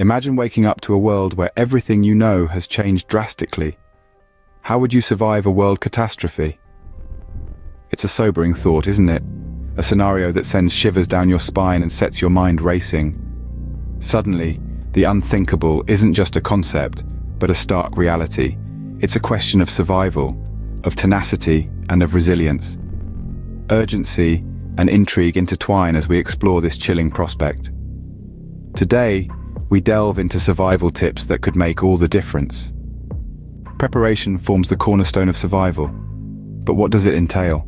Imagine waking up to a world where everything you know has changed drastically. How would you survive a world catastrophe? It's a sobering thought, isn't it? A scenario that sends shivers down your spine and sets your mind racing. Suddenly, the unthinkable isn't just a concept, but a stark reality. It's a question of survival, of tenacity, and of resilience. Urgency and intrigue intertwine as we explore this chilling prospect. Today, we delve into survival tips that could make all the difference. Preparation forms the cornerstone of survival, but what does it entail?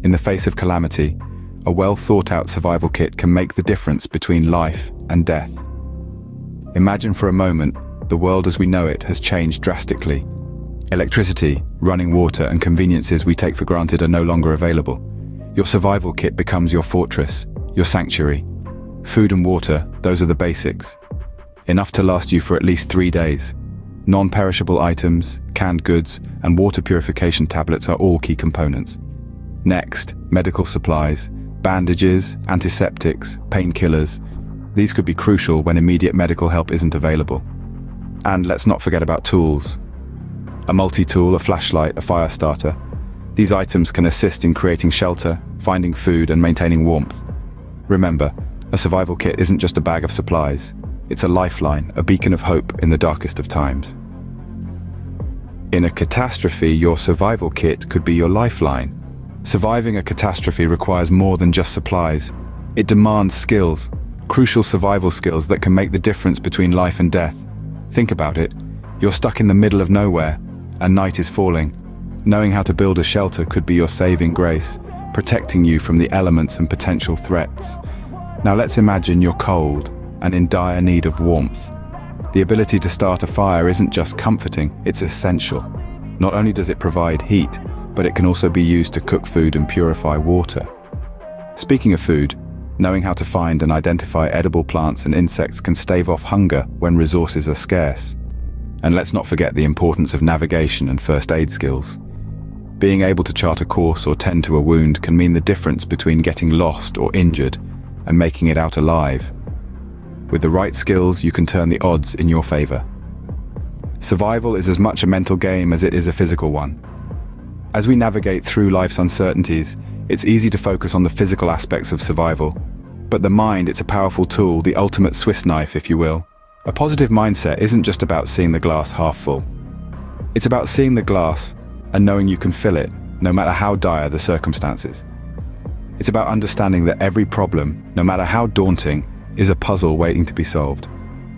In the face of calamity, a well-thought-out survival kit can make the difference between life and death. Imagine for a moment, the world as we know it has changed drastically. Electricity, running water, and conveniences we take for granted are no longer available. Your survival kit becomes your fortress, your sanctuary. Food and water, those are the basics. Enough to last you for at least 3 days. Non-perishable items, canned goods, and water purification tablets are all key components. Next, medical supplies, bandages, antiseptics, painkillers. These could be crucial when immediate medical help isn't available. And let's not forget about tools. A multi-tool, a flashlight, a fire starter. These items can assist in creating shelter, finding food, and maintaining warmth. Remember, a survival kit isn't just a bag of supplies. It's a lifeline, a beacon of hope in the darkest of times. In a catastrophe, your survival kit could be your lifeline. Surviving a catastrophe requires more than just supplies. It demands skills, crucial survival skills that can make the difference between life and death. Think about it. You're stuck in the middle of nowhere, and night is falling. Knowing how to build a shelter could be your saving grace, protecting you from the elements and potential threats. Now let's imagine you're cold and in dire need of warmth. The ability to start a fire isn't just comforting, it's essential. Not only does it provide heat, but it can also be used to cook food and purify water. Speaking of food, knowing how to find and identify edible plants and insects can stave off hunger when resources are scarce. And let's not forget the importance of navigation and first aid skills. Being able to chart a course or tend to a wound can mean the difference between getting lost or injured and making it out alive. With the right skills, you can turn the odds in your favor. Survival is as much a mental game as it is a physical one. As we navigate through life's uncertainties, it's easy to focus on the physical aspects of survival. But the mind, it's a powerful tool, the ultimate Swiss knife, if you will. A positive mindset isn't just about seeing the glass half full. It's about seeing the glass and knowing you can fill it, no matter how dire the circumstances. It's about understanding that every problem, no matter how daunting, is a puzzle waiting to be solved.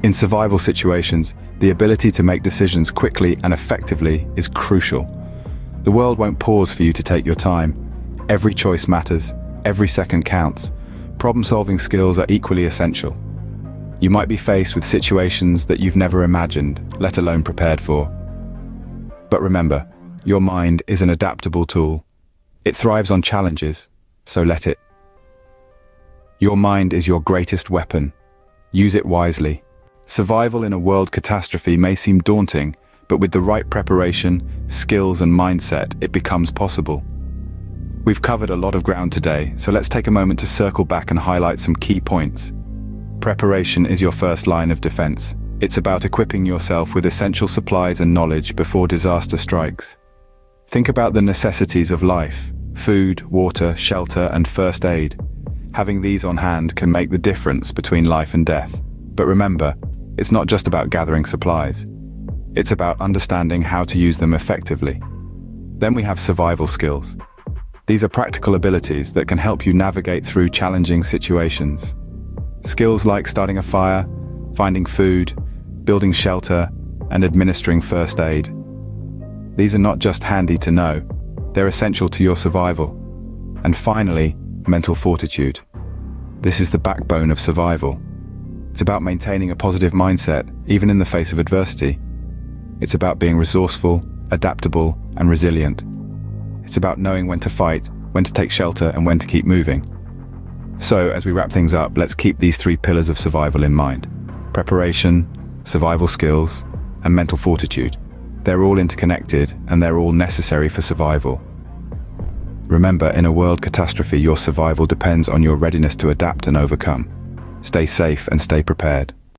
In survival situations, the ability to make decisions quickly and effectively is crucial. The world won't pause for you to take your time. Every choice matters, every second counts. Problem-solving skills are equally essential. You might be faced with situations that you've never imagined, let alone prepared for. But remember, your mind is an adaptable tool. It thrives on challenges, so let it. Your mind is your greatest weapon. Use it wisely. Survival in a world catastrophe may seem daunting, but with the right preparation, skills and mindset, it becomes possible. We've covered a lot of ground today, so let's take a moment to circle back and highlight some key points. Preparation is your first line of defense. It's about equipping yourself with essential supplies and knowledge before disaster strikes. Think about the necessities of life: food, water, shelter, and first aid. Having these on hand can make the difference between life and death. But remember, it's not just about gathering supplies. It's about understanding how to use them effectively. Then we have survival skills. These are practical abilities that can help you navigate through challenging situations. Skills like starting a fire, finding food, building shelter, and administering first aid. These are not just handy to know, they're essential to your survival. And finally, mental fortitude. This is the backbone of survival. It's about maintaining a positive mindset, even in the face of adversity. It's about being resourceful, adaptable, and resilient. It's about knowing when to fight, when to take shelter, and when to keep moving. So, as we wrap things up, let's keep these 3 pillars of survival in mind: preparation, survival skills, and mental fortitude. They're all interconnected, and they're all necessary for survival. Remember, in a world catastrophe, your survival depends on your readiness to adapt and overcome. Stay safe and stay prepared.